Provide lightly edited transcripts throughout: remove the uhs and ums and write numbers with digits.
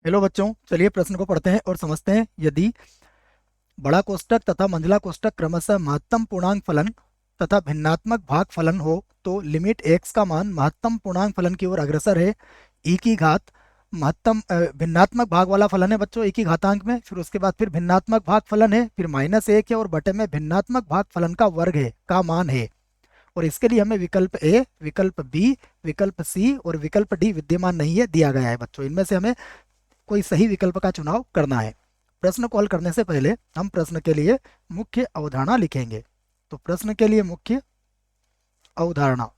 Hello बच्चों, चलिए प्रश्न को पढ़ते हैं और समझते हैं। यदि बड़ा कोष्ठक तथा मंझला कोष्ठक क्रमशः महत्तम पूर्णांक फलन तथा भिन्नात्मक भाग फलन हो तो लिमिट x का मान महत्तम पूर्णांक फलन की ओर अग्रसर है। e की घात महत्तम भिन्नात्मक भाग वाला फलन है बच्चों, e की घातांक में, फिर उसके बाद फिर भिन्नात्मक भाग फलन है, फिर -1 है और बटे में भिन्नात्मक भाग फलन का वर्ग है का मान है। और इसके लिए हमें विकल्प ए, विकल्प बी, विकल्प सी और विकल्प डी विद्यमान नहीं है, दिया गया है बच्चों। इनमें से हमें कोई सही विकल्प का चुनाव करना है। प्रश्न को हल करने से पहले हम प्रश्न के लिए मुख्य अवधारणा लिखेंगे। तो प्रश्न के लिए मुख्य अवधारणा,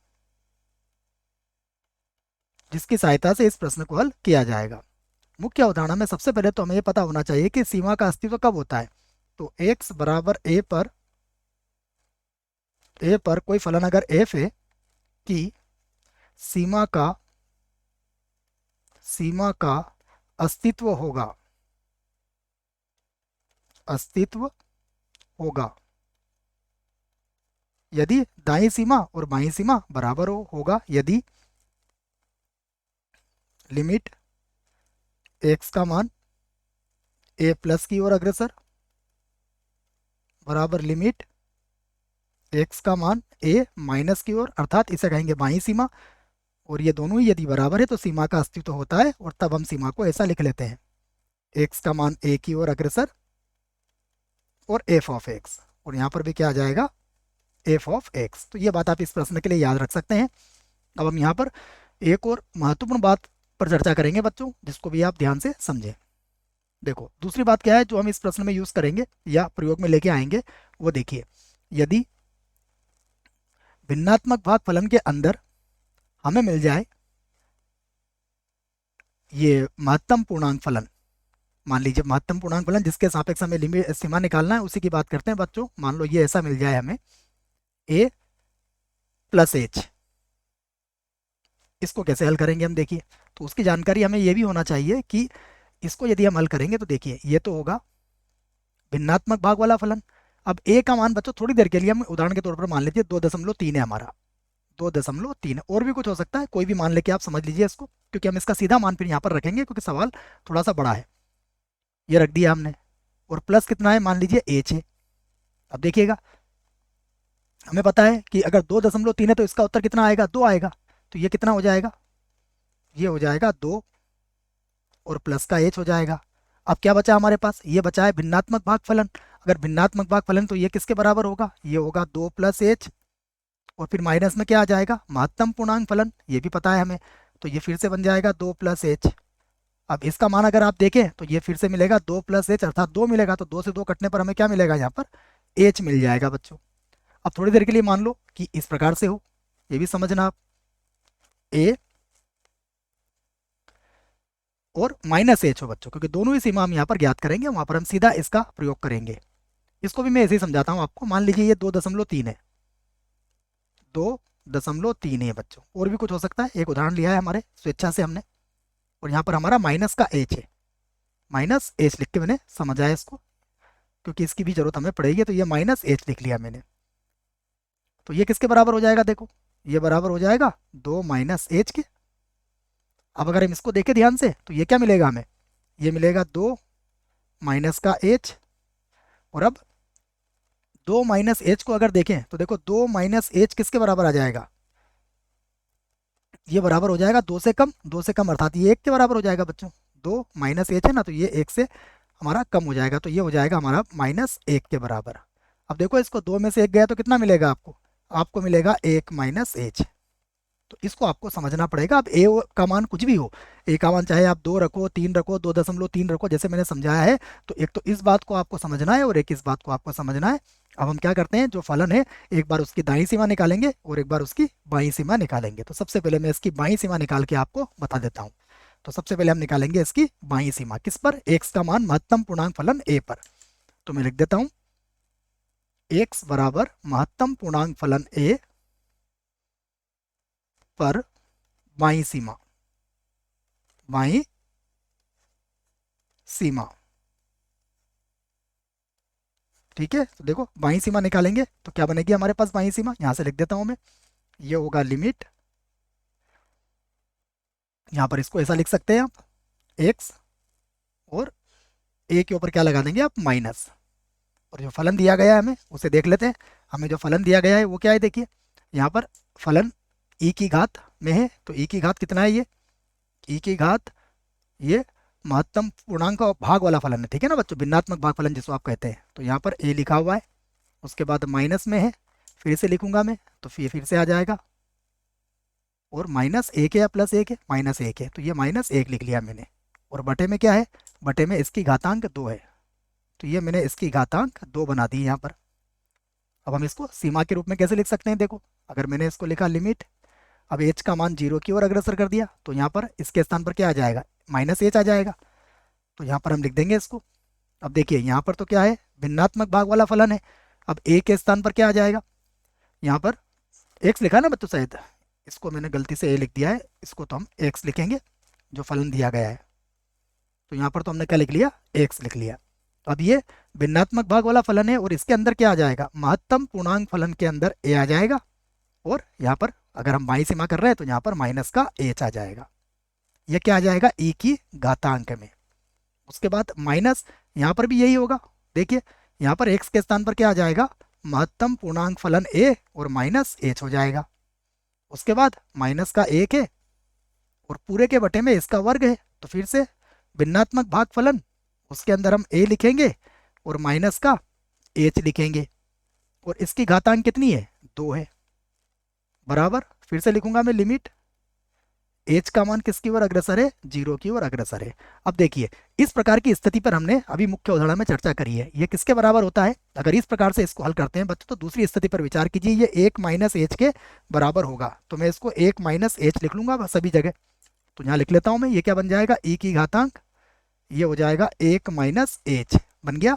जिसकी सहायता से इस प्रश्न को हल किया जाएगा। मुख्य अवधारणा में सबसे पहले तो हमें यह पता होना चाहिए कि सीमा का अस्तित्व कब होता है। तो x बराबर ए पर कोई फलन अगर f है कि सीमा का अस्तित्व होगा, अस्तित्व होगा यदि दाईं सीमा और बाईं सीमा बराबर होगा, यदि लिमिट x का मान a प्लस की ओर अग्रसर बराबर लिमिट x का मान a माइनस की ओर, अर्थात इसे कहेंगे बाईं सीमा, और ये दोनों ही यदि बराबर है तो सीमा का अस्तित्व होता है। और तब हम सीमा को ऐसा लिख लेते हैं, x का मान a की ओर अग्रसर और f ऑफ x, और यहाँ पर भी क्या आ जाएगा, f ऑफ x। तो ये बात आप इस प्रश्न के लिए याद रख सकते हैं। अब हम यहाँ पर एक और महत्वपूर्ण बात पर चर्चा करेंगे बच्चों, जिसको भी आप ध्यान से समझें। देखो, दूसरी बात क्या है जो हम इस प्रश्न में यूज करेंगे या प्रयोग में लेके आएंगे, वो देखिए। यदि भिन्नात्मक भाग फलन के अंदर हमें मिल जाए ये महत्तम पूर्णांक फलन, मान लीजिए महत्तम पूर्णांक फलन जिसके सापेक्ष हमें लिमिट सीमा निकालना है, उसी की बात करते हैं बच्चों। मान लो ये ऐसा मिल जाए हमें a प्लस एच, इसको कैसे हल करेंगे हम, देखिए। तो उसकी जानकारी हमें ये भी होना चाहिए कि इसको यदि हम हल करेंगे तो देखिए ये तो होगा भिन्नात्मक भाग वाला फलन। अब a का मान बच्चों थोड़ी देर के लिए हम उदाहरण के तौर पर मान लीजिए 2.3 है हमारा, 2.3 है, और भी कुछ हो सकता है, कोई भी मान लेके आप समझ लीजिए इसको, क्योंकि हम इसका सीधा मान फिर यहाँ पर रखेंगे क्योंकि सवाल थोड़ा सा बड़ा है। ये रख दिया हमने, और प्लस कितना है, मान लीजिए एच है। अब देखिएगा, हमें पता है कि अगर 2.3 है तो इसका उत्तर कितना आएगा, 2 आएगा। तो ये कितना हो जाएगा, ये हो जाएगा 2 और प्लस का एच हो जाएगा। अब क्या बचा हमारे पास, ये बचा है भिन्नात्मक भागफलन। अगर भिन्नात्मक भागफलन तो ये किसके बराबर होगा, ये होगा 2 प्लस एच, और फिर माइनस में क्या आ जाएगा, महत्तम पूर्णांक फलन, ये भी पता है हमें। तो ये फिर से बन जाएगा 2 प्लस एच। अब इसका मान अगर आप देखें तो ये फिर से मिलेगा 2 प्लस एच, अर्थात 2 मिलेगा, तो 2 से 2 कटने पर हमें क्या मिलेगा, यहाँ पर एच मिल जाएगा बच्चों। अब थोड़ी देर के लिए मान लो कि इस प्रकार से हो, ये भी समझना आप, ए और माइनस एच हो बच्चों, क्योंकि दोनों ही सीमा हम यहाँ पर ज्ञात करेंगे, वहां पर हम सीधा इसका प्रयोग करेंगे। इसको भी मैं ऐसे ही समझाता हूँ आपको। मान लीजिए ये 2.3 है, 2.3 है बच्चों, और भी कुछ हो सकता है, एक उदाहरण लिया है हमारे स्वेच्छा से हमने, और यहाँ पर हमारा माइनस का एच है, माइनस एच लिख के मैंने समझाया इसको, क्योंकि इसकी भी जरूरत हमें पड़ेगी। तो ये माइनस एच लिख लिया मैंने। तो ये किसके बराबर हो जाएगा, देखो ये बराबर हो जाएगा 2 माइनस एच के। अब अगर हम इसको देखें ध्यान से तो ये क्या मिलेगा हमें, ये मिलेगा 2 माइनस का एच। और अब 2 माइनस एच को अगर देखें तो देखो 2 माइनस एच किसके बराबर आ जाएगा, ये बराबर हो जाएगा 2 से कम, 2 से कम अर्थात ये 1 के बराबर हो जाएगा बच्चों। 2 माइनस एच है ना, तो ये 1 से हमारा कम हो जाएगा, तो ये हो जाएगा हमारा -1 के बराबर। अब देखो इसको 2 में से 1 गया तो कितना मिलेगा आपको, आपको मिलेगा 1 माइनस एच। तो इसको आपको समझना पड़ेगा। अब ए का मान कुछ भी हो, ए का मान चाहे आप 2 रखो, 3 रखो, 2.3 रखो, जैसे मैंने समझाया है। तो एक तो इस बात को आपको समझना है और एक इस बात को आपको समझना है। अब हम क्या करते हैं, जो फलन है एक बार उसकी दाईं सीमा निकालेंगे और एक बार उसकी बाईं सीमा निकालेंगे। तो सबसे पहले मैं इसकी बाईं सीमा निकाल के आपको बता देता हूँ। तो सबसे पहले हम निकालेंगे इसकी बाईं सीमा, किस पर, एक्स का मान महत्तम पूर्णांक फलन ए पर। तो मैं लिख देता हूँ एक्स बराबर महत्तम पूर्णांक फलन ए पर बाईं सीमा, बाईं सीमा, ठीक है। तो देखो बाईं सीमा निकालेंगे तो क्या बनेगी हमारे पास बाईं सीमा, यहां से लिख देता हूं मैं, ये होगा लिमिट, यहां पर इसको ऐसा लिख सकते हैं आप, एक्स ए के ऊपर क्या लगा देंगे आप, माइनस। और जो फलन दिया गया है हमें उसे देख लेते हैं। हमें जो फलन दिया गया है वो क्या है, देखिए यहाँ पर फलन ई की घात में है, तो ई की घात कितना है, ये ई की घात, ये महत्तम पूर्णांक का भाग वाला फलन है, ठीक है ना बच्चों, भिन्नात्मक भाग फलन जिसको आप कहते हैं। तो यहाँ पर ए लिखा हुआ है, उसके बाद माइनस में है, फिर से लिखूंगा मैं तो फिर से आ जाएगा, और माइनस एक है या प्लस एक है, माइनस एक है, तो ये माइनस एक लिख लिया मैंने। और बटे में क्या है, बटे में इसकी घातांक 2 है, तो ये मैंने इसकी घातांक 2 बना दी यहाँ पर। अब हम इसको सीमा के रूप में कैसे लिख सकते हैं, देखो अगर मैंने इसको लिखा लिमिट, अब एच का मान 0 की ओर अग्रसर कर दिया, तो यहाँ पर इसके स्थान पर क्या आ जाएगा, माइनस एच आ जाएगा। तो यहाँ पर हम लिख देंगे इसको। अब देखिए यहाँ पर तो क्या है, भिन्नात्मक भाग वाला फलन है। अब ए के स्थान पर क्या आ जाएगा, यहाँ पर एक्स लिखा है ना बच्चों शायद, इसको मैंने गलती से ए लिख दिया है, इसको तो हम एक्स लिखेंगे जो फलन दिया गया है। तो यहाँ पर तो हमने क्या लिख लिया, एक्स लिख लिया। अब ये भिन्नात्मक भाग वाला फलन है, और इसके अंदर क्या आ जाएगा, महत्तम पूर्णांक फलन के अंदर ए आ जाएगा, और यहाँ पर अगर हम बाई सीमा कर रहे हैं तो यहाँ पर माइनस का एच आ जाएगा। यह क्या आ जाएगा, ई की घातांक में। उसके बाद माइनस, यहाँ पर भी यही होगा, देखिए यहाँ पर एक्स के स्थान पर क्या आ जाएगा, महत्तम पूर्णांक फलन ए और माइनस एच हो जाएगा। उसके बाद माइनस का एक है और पूरे के बटे में इसका वर्ग है, तो फिर से भिन्नात्मक भाग फलन, उसके अंदर हम ए लिखेंगे और माइनस का एच लिखेंगे, और इसकी घातांक कितनी है, 2 है, बराबर। फिर से लिखूंगा मैं लिमिट, एच का मान किसकी ओर अग्रसर है, 0 की ओर अग्रसर है। अब देखिए इस प्रकार की स्थिति पर हमने अभी मुख्य उदाहरण में चर्चा करी है, ये किसके बराबर होता है, अगर इस प्रकार से इसको हल करते हैं बच्चों, तो दूसरी स्थिति पर विचार कीजिए, ये 1 माइनस एच के बराबर होगा, तो मैं इसको 1 माइनस एच लिख लूंगा सभी जगह। तो यहाँ लिख लेता हूँ मैं, ये क्या बन जाएगा, ई की घातांक, ये हो जाएगा 1 माइनस एच बन गया,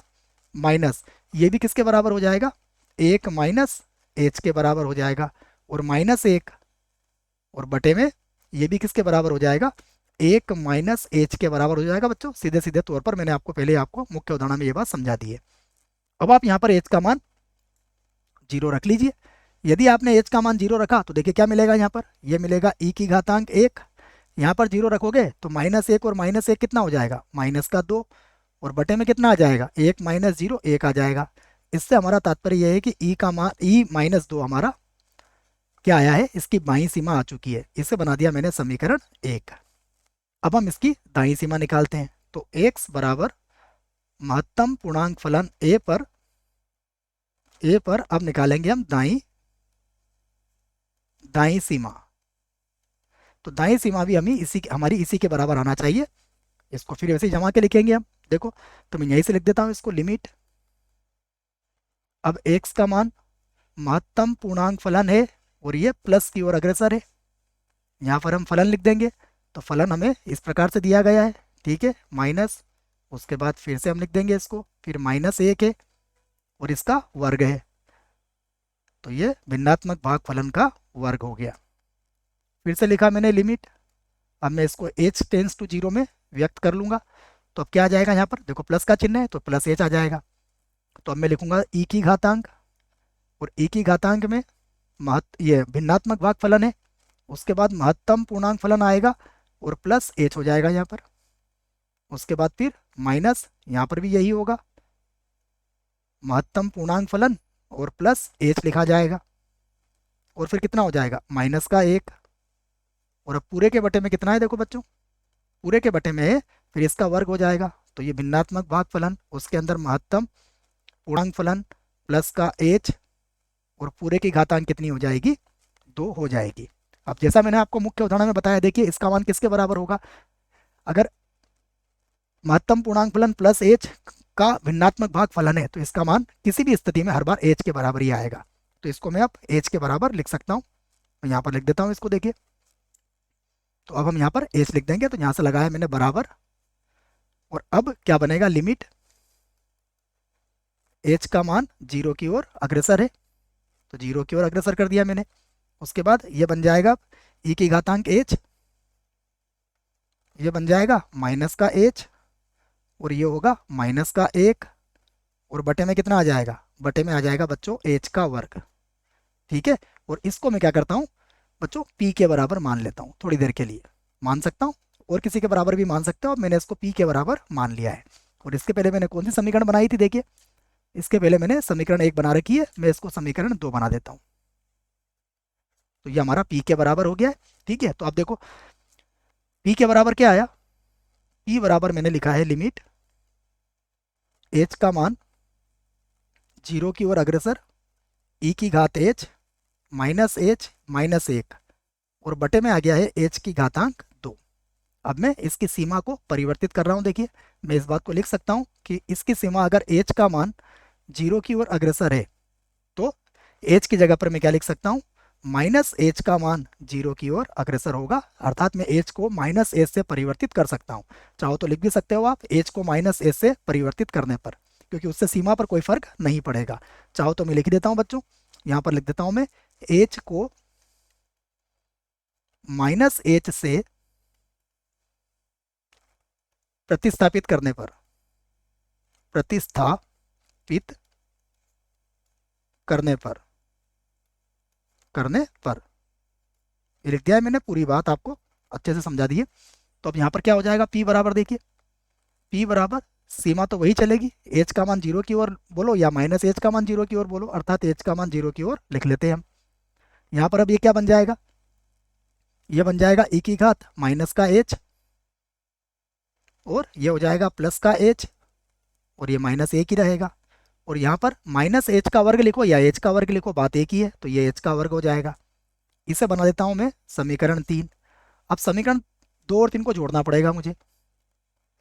माइनस ये भी किसके बराबर हो जाएगा, 1 माइनस एच के बराबर हो जाएगा, और माइनस 1, और बटे में ये भी किसके बराबर हो जाएगा, 1 माइनस एच के बराबर हो जाएगा बच्चों। सीधे सीधे तौर पर मैंने आपको पहले आपको मुख्य उदाहरण में ये बात समझा दी है। अब आप यहाँ पर एच का मान 0 रख लीजिए। यदि आपने एच का मान 0 रखा तो देखिए क्या मिलेगा, यहाँ पर ये मिलेगा ई की घातांक 1, यहाँ पर 0 रखोगे तो माइनस 1 और माइनस 1 कितना हो जाएगा, माइनस का 2, और बटे में कितना आ जाएगा, 1 माइनस 0 1 आ जाएगा। इससे हमारा तात्पर्य यह है कि ई का मान, ई माइनस 2 हमारा क्या आया है, इसकी बाईं सीमा आ चुकी है। इसे बना दिया मैंने समीकरण 1। अब हम इसकी दाईं सीमा निकालते हैं, तो x बराबर महत्तम पूर्णांक फलन ए पर अब निकालेंगे हम दाईं सीमा। तो दाईं सीमा भी हमारी इसी के बराबर आना चाहिए। इसको फिर वैसे ही जमा के लिखेंगे हम, देखो तो मैं यहीं से लिख देता हूँ इसको, लिमिट, अब x का मान महत्तम पूर्णांक फलन है और ये प्लस की ओर अग्रसर है, यहाँ पर हम फलन लिख देंगे। तो फलन हमें इस प्रकार से दिया गया है, ठीक है, माइनस, उसके बाद फिर से हम लिख देंगे इसको, फिर माइनस 1 है और इसका वर्ग है, तो ये भिन्नात्मक भाग फलन का वर्ग हो गया। फिर से लिखा मैंने लिमिट, अब मैं इसको h टेंस टू 0 में व्यक्त कर लूंगा, तो अब क्या आ जाएगा, यहाँ पर देखो प्लस का चिन्ह है तो प्लस h आ जाएगा। तो अब मैं लिखूंगा e की घातांक, और e की घातांक में ये भिन्नात्मक भाग फलन है, उसके बाद महत्तम पूर्णांक फलन आएगा और प्लस h हो जाएगा यहाँ पर, उसके बाद फिर माइनस, यहाँ पर भी यही होगा, महत्तम पूर्णांक फलन और प्लस h लिखा जाएगा, और फिर कितना हो जाएगा, माइनस का 1, और अब पूरे के बटे में कितना है, देखो बच्चों पूरे के बटे में है, फिर इसका वर्ग हो जाएगा। तो ये भिन्नात्मक भाग फलन, उसके अंदर महत्तम पूर्णांक फलन प्लस का h, और पूरे की घातांक कितनी हो जाएगी, 2 हो जाएगी। अब जैसा मैंने आपको मुख्य उदाहरण में बताया, देखिए इसका मान किसके बराबर होगा, अगर महत्तम पूर्णांक फलन प्लस h का भिन्नात्मक भाग फलन है तो इसका मान किसी भी स्थिति में हर बार h के बराबर ही आएगा। तो इसको मैं अब h के बराबर लिख सकता हूँ, तो यहाँ पर लिख देता हूँ इसको, देखिए तो अब हम यहाँ पर h लिख देंगे, तो यहाँ से लगाया मैंने बराबर, और अब क्या बनेगा, लिमिट h का मान 0 की ओर अग्रसर है, तो 0 की ओर अग्रसर कर दिया मैंने। उसके बाद ये बन जाएगा e की घातांक h, ये बन जाएगा माइनस का h, और ये होगा माइनस का 1, और बटे में कितना आ जाएगा, बटे में आ जाएगा बच्चों h का वर्ग, ठीक है। और इसको मैं क्या करता हूँ बच्चों, p के बराबर मान लेता हूँ, थोड़ी देर के लिए मान सकता हूँ, और किसी के बराबर भी मान सकते हो, मैंने इसको p के बराबर मान लिया है। और इसके पहले मैंने कौन सी समीकरण बनाई थी, देखिए इसके पहले मैंने समीकरण 1 बना रखी है, मैं इसको समीकरण 2 बना देता हूँ। तो ये हमारा पी के बराबर हो गया है। ठीक है, तो अब देखो पी के बराबर क्या आया, पी बराबर मैंने लिखा है लिमिट एच का मान 0 की ओर अग्रसर ई की घात एच माइनस एक और बटे में आ गया है एच की घातांक 2। अब मैं इसकी सीमा को परिवर्तित कर रहा हूँ, देखिए मैं इस बात को लिख सकता हूँ कि इसकी सीमा अगर एच का मान 0 की ओर अग्रसर है तो एच की जगह पर मैं क्या लिख सकता हूँ, माइनस एच का मान 0 की ओर अग्रसर होगा, अर्थात मैं एच को माइनस एच से परिवर्तित कर सकता हूँ। चाहो तो लिख भी सकते हो आप एच को माइनस एच से परिवर्तित करने पर, क्योंकि उससे सीमा पर कोई फर्क नहीं पड़ेगा। चाहो तो मैं लिख देता हूँ बच्चों, यहाँ पर लिख देता हूँ मैं एच को माइनस एच से प्रतिस्थापित प्रतिस्थापित करने पर ये लिख दिया है मैंने, पूरी बात आपको अच्छे से समझा दी है। तो अब यहाँ पर क्या हो जाएगा, P बराबर देखिए, P बराबर सीमा तो वही चलेगी, एच का मान 0 की ओर बोलो या माइनस एच का मान 0 की ओर बोलो, अर्थात एच का मान 0 की ओर लिख लेते हैं हम। यहाँ पर अब ये क्या बन जाएगा, ये बन जाएगा ई की घात माइनस का एच और ये हो जाएगा प्लस का एच और ये माइनस एक ही रहेगा। और यहाँ पर माइनस एच का वर्ग लिखो या एच का वर्ग लिखो, बात एक ही है, तो ये एच का वर्ग हो जाएगा। इसे बना देता हूँ मैं समीकरण 3। अब समीकरण 2 और 3 को जोड़ना पड़ेगा मुझे।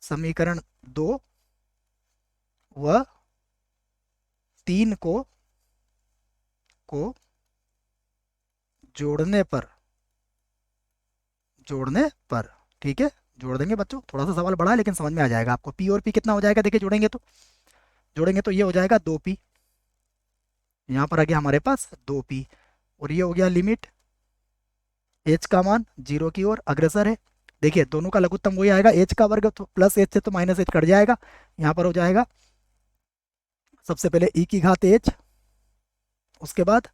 समीकरण 2 व 3 को जोड़ने पर ठीक है, जोड़ देंगे बच्चों, थोड़ा सा सवाल बड़ा है लेकिन समझ में आ जाएगा आपको। पी और पी कितना हो जाएगा, देखिए जोड़ेंगे तो ये हो जाएगा 2p, यहाँ पर आ गया हमारे पास 2p और ये हो गया लिमिट h का मान 0 की ओर अग्रसर है। देखिए दोनों का लघुत्तम वही आएगा, h का वर्ग तो प्लस h से तो माइनस h कट जाएगा, यहाँ पर हो जाएगा सबसे पहले e की घात h, उसके बाद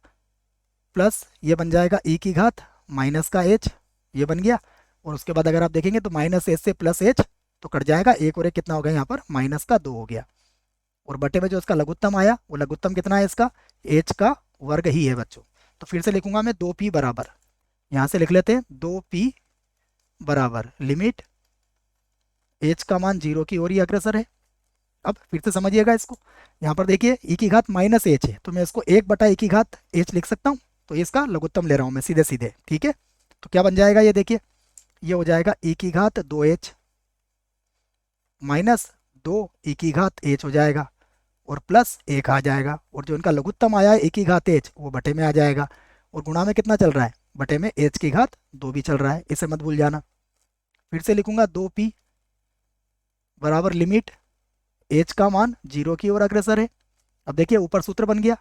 प्लस ये बन जाएगा e की घात माइनस का h, ये बन गया। और उसके बाद अगर आप देखेंगे तो माइनस h से प्लस h तो कट जाएगा, एक और एक कितना हो गया यहाँ पर माइनस का 2 हो गया। और बटे में जो इसका लघुत्तम आया वो लघुत्तम कितना है इसका, h का वर्ग ही है बच्चों। तो फिर से लिखूंगा मैं 2p बराबर, यहाँ से लिख लेते हैं 2p बराबर लिमिट h का मान 0 की ओर ही अग्रसर है। अब फिर से समझिएगा इसको, यहाँ पर देखिए e की घात माइनस एच है तो मैं इसको 1/e की घात h लिख सकता हूँ, तो इसका लघुत्तम ले रहा हूँ मैं सीधे सीधे। ठीक है, तो क्या बन जाएगा ये देखिए, ये हो जाएगा e की घात 2h माइनस 2 e की घात h हो जाएगा और प्लस 1 आ जाएगा, और जो इनका लघुत्तम आया है e की घात h वो बटे में आ जाएगा, और गुणा में कितना चल रहा है, बटे में h की घात 2 भी चल रहा है, इसे मत भूल जाना। फिर से लिखूंगा 2p बराबर लिमिट h का मान 0 की ओर अग्रसर है। अब देखिए ऊपर सूत्र बन गया,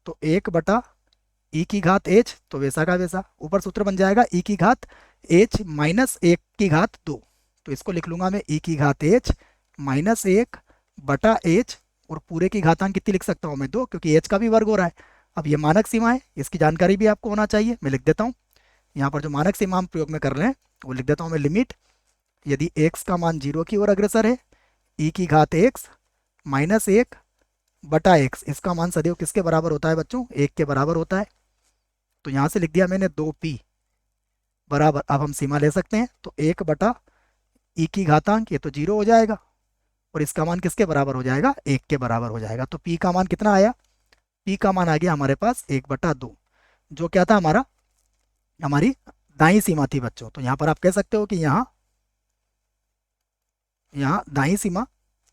तो 1/e की घात h, तो वैसा का वैसा ऊपर सूत्र बन जाएगा e की घात h माइनस 1 की घात 2, तो इसको लिख लूंगा मैं e की घात h माइनस 1/h, और पूरे की घातांक कितनी लिख सकता हूँ मैं 2, क्योंकि h का भी वर्ग हो रहा है। अब ये मानक सीमा है, इसकी जानकारी भी आपको होना चाहिए, मैं लिख देता हूँ यहाँ पर जो मानक सीमा हम प्रयोग में कर रहे हैं वो लिख देता हूँ मैं, लिमिट यदि x का मान 0 की ओर अग्रसर है e की घात x माइनस 1/x, इसका मान सदैव किसके बराबर होता है बच्चों, 1 के बराबर होता है। तो यहाँ से लिख दिया मैंने 2p बराबर, अब हम सीमा ले सकते हैं, तो 1/e की घातांक, ये तो 0 हो जाएगा और इसका मान किसके बराबर हो जाएगा, 1 के बराबर हो जाएगा। तो p का मान कितना आया, p का मान आ गया हमारे पास 1/2, जो क्या था हमारा, हमारी दाईं सीमा थी बच्चों। तो यहाँ पर आप कह सकते हो कि यहाँ दाईं सीमा,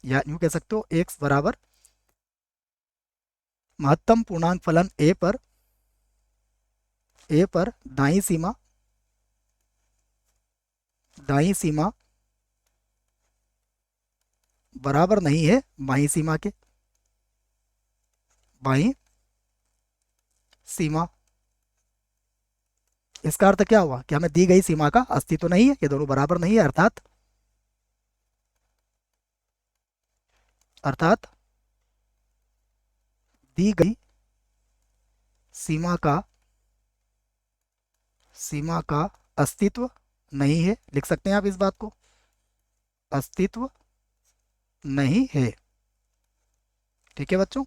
या यूँ कह सकते हो x बराबर महत्तम पूर्णांक फलन a पर दाईं सीमा बराबर नहीं है बाईं सीमा के, बाईं सीमा। इसका अर्थ क्या हुआ कि हमें दी गई सीमा का अस्तित्व नहीं है, ये दोनों बराबर नहीं है, अर्थात दी गई सीमा का अस्तित्व नहीं है, लिख सकते हैं आप इस बात को, अस्तित्व नहीं है। ठीक है बच्चों,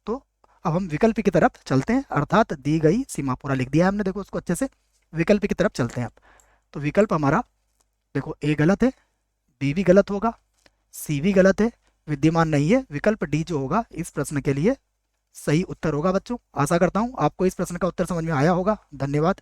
तो अब हम विकल्प की तरफ चलते हैं, अर्थात दी गई सीमा, पूरा लिख दिया है हमने, देखो उसको अच्छे से। विकल्प की तरफ चलते हैं अब। तो विकल्प हमारा, देखो ए गलत है, बी भी गलत होगा, सी भी गलत है, विद्यमान नहीं है। विकल्प डी जो होगा इस प्रश्न के लिए सही उत्तर होगा बच्चों। आशा करता हूँ आपको इस प्रश्न का उत्तर समझ में आया होगा। धन्यवाद।